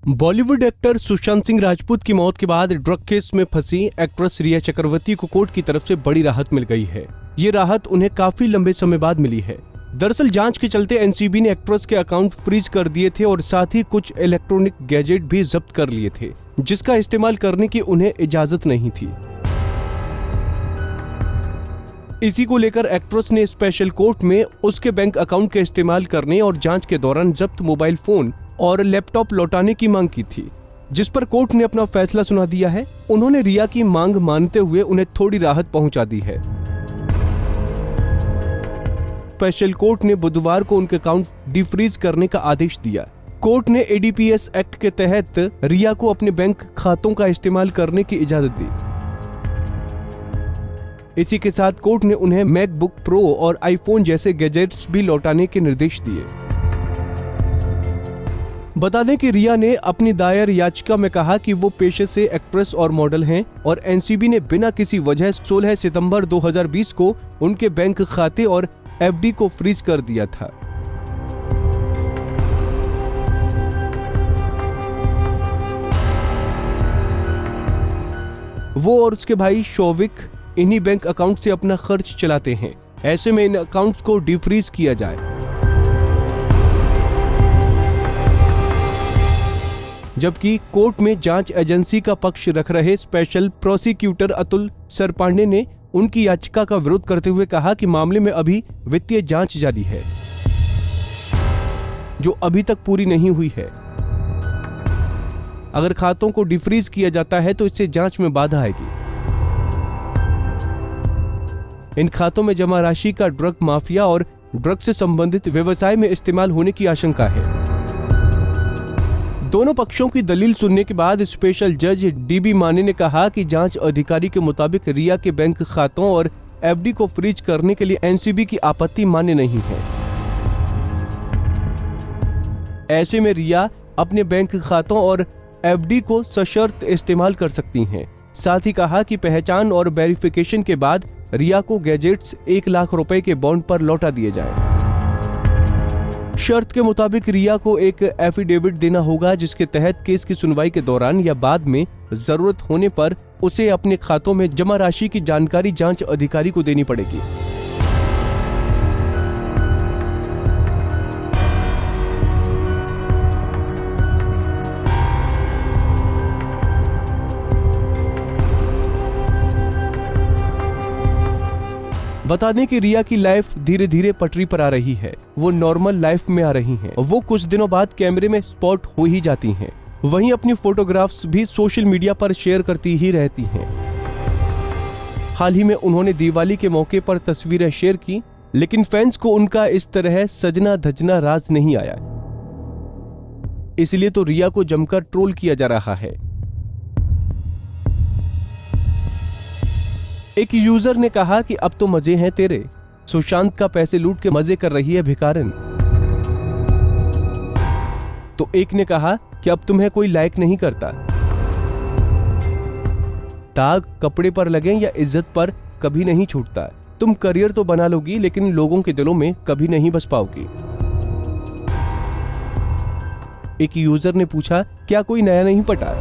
Bollywood actor Sushant Singh Rajput की मौत के बाद ड्रग केस में फंसी एक्ट्रेस रिया चक्रवर्ती को कोर्ट की तरफ से बड़ी राहत मिल गई है। ये राहत उन्हें काफी लंबे समय बाद मिली है। दरअसल जांच के चलते एनसीबी ने एक्ट्रेस के अकाउंट फ्रीज कर दिए थे और साथ ही कुछ इलेक्ट्रॉनिक गैजेट भी जब्त कर लिए थे, जिसका इस्तेमाल करने की उन्हें इजाजत नहीं थी। इसी को लेकर एक्ट्रेस ने स्पेशल कोर्ट में उसके बैंक अकाउंट के इस्तेमाल करने और जांच के दौरान जब्त मोबाइल फोन और लैपटॉप लौटाने की मांग की थी, जिस पर कोर्ट ने अपना फैसला सुना दिया है। उन्होंने रिया की मांग मानते हुए उन्हें थोड़ी राहत पहुंचा दी है। स्पेशल कोर्ट ने बुधवार को उनके अकाउंट डिफ्रीज करने का आदेश दिया। कोर्ट ने एडीपीएस एक्ट के तहत रिया को अपने बैंक खातों का इस्तेमाल करने की इजाजत दी। इसी के साथ कोर्ट ने उन्हें मैकबुक प्रो और आईफोन जैसे गैजेट्स भी लौटाने के निर्देश दिए। बता दें कि रिया ने अपनी दायर याचिका में कहा कि वो पेशे से एक्ट्रेस और मॉडल हैं और एनसीबी ने बिना किसी वजह 16 सितंबर 2020 को उनके बैंक खाते और एफडी को फ्रीज कर दिया था। वो और उसके भाई शौविक इन्हीं बैंक अकाउंट से अपना खर्च चलाते हैं। ऐसे में इन अकाउंट्स को डिफ्रीज किया जाए। जबकि कोर्ट में जांच एजेंसी का पक्ष रख रहे स्पेशल प्रोसिक्यूटर अतुल सरपांडे ने उनकी याचिका का विरोध करते हुए कहा कि मामले में अभी वित्तीय जांच जारी है, जो अभी तक पूरी नहीं हुई है। अगर खातों को डिफ्रीज किया जाता है तो इससे जांच में बाधा आएगी। इन खातों में जमा राशि का ड्रग माफिया और ड्रग से संबंधित व्यवसाय में इस्तेमाल होने की आशंका है। दोनों पक्षों की दलील सुनने के बाद स्पेशल जज डीबी माने ने कहा कि जांच अधिकारी के मुताबिक रिया के बैंक खातों और एफडी को फ्रीज करने के लिए एनसीबी की आपत्ति मान्य नहीं है। ऐसे में रिया अपने बैंक खातों और एफडी को सशर्त इस्तेमाल कर सकती हैं। साथ ही कहा कि पहचान और वेरिफिकेशन के बाद रिया को गैजेट्स 1 लाख रुपए के बॉन्ड पर लौटा दिए जाएं। शर्त के मुताबिक रिया को एक एफिडेविट देना होगा, जिसके तहत केस की सुनवाई के दौरान या बाद में जरूरत होने पर उसे अपने खातों में जमा राशि की जानकारी जांच अधिकारी को देनी पड़ेगी। बता दें कि रिया की लाइफ धीरे धीरे पटरी पर आ रही है। वो नॉर्मल लाइफ में आ रही हैं। वो कुछ दिनों बाद कैमरे में स्पॉट हो ही जाती हैं। वहीं अपनी फोटोग्राफ्स भी सोशल मीडिया पर शेयर करती ही रहती हैं। हाल ही में उन्होंने दिवाली के मौके पर तस्वीरें शेयर की, लेकिन फैंस को उनका इस तरह सजना धजना राज नहीं आया। इसलिए तो रिया को जमकर ट्रोल किया जा रहा है। एक यूजर ने कहा कि अब तो मजे हैं तेरे, सुशांत का पैसे लूट के मजे कर रही है भिखारन। तो एक ने कहा कि अब तुम्हें कोई लाइक नहीं करता। दाग कपड़े पर लगे या इज्जत पर कभी नहीं छूटता। तुम करियर तो बना लोगी, लेकिन लोगों के दिलों में कभी नहीं बस पाओगी। एक यूजर ने पूछा, क्या कोई नया नहीं पटा?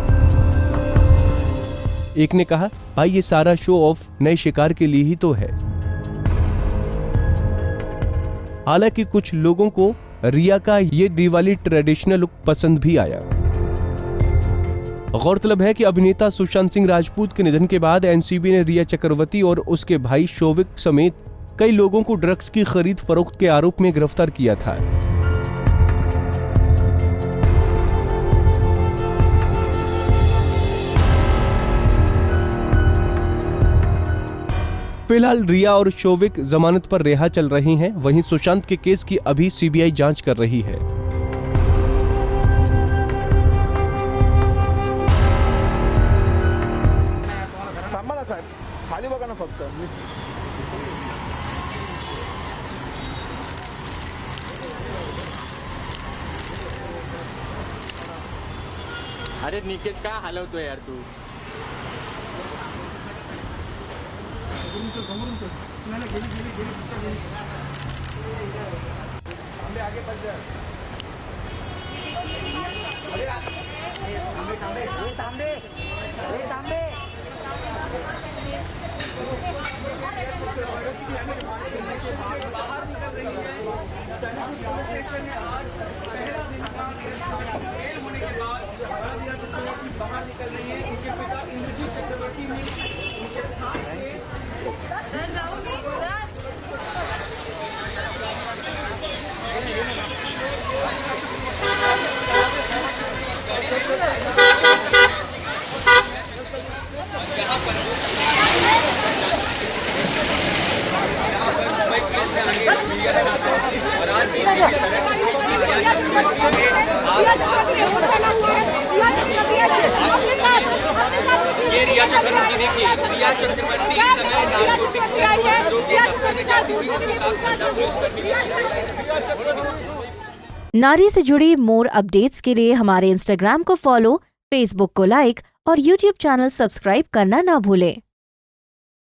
एक ने कहा, भाई ये सारा शो ऑफ नए शिकार के लिए ही तो है। हालांकि कुछ लोगों को रिया का ये दिवाली ट्रेडिशनल लुक पसंद भी आया। गौरतलब है कि अभिनेता सुशांत सिंह राजपूत के निधन के बाद एनसीबी ने रिया चक्रवर्ती और उसके भाई शौविक समेत कई लोगों को ड्रग्स की खरीद फरोख्त के आरोप में गिरफ्तार किया था। फिलहाल रिया और शौविक जमानत पर रिहा चल रहे हैं। वहीं सुशांत के केस की अभी सीबीआई जांच कर रही है। खाली बघा ना फक्त। अरे निकेश का हलवतोय यार तू? आगे बढ़ जा। ये रिया चक्रवर्ती देखिए, रिया चक्रवर्ती इस समय नारकोटिक्स के आरोपी के दफ्तर में जाती हुई उनके साथ महिला पुलिसकर्मी भी। नारी से जुड़ी मोर अपडेट्स के लिए हमारे इंस्टाग्राम को फॉलो, फेसबुक को लाइक और यूट्यूब चैनल सब्सक्राइब करना ना भूलें।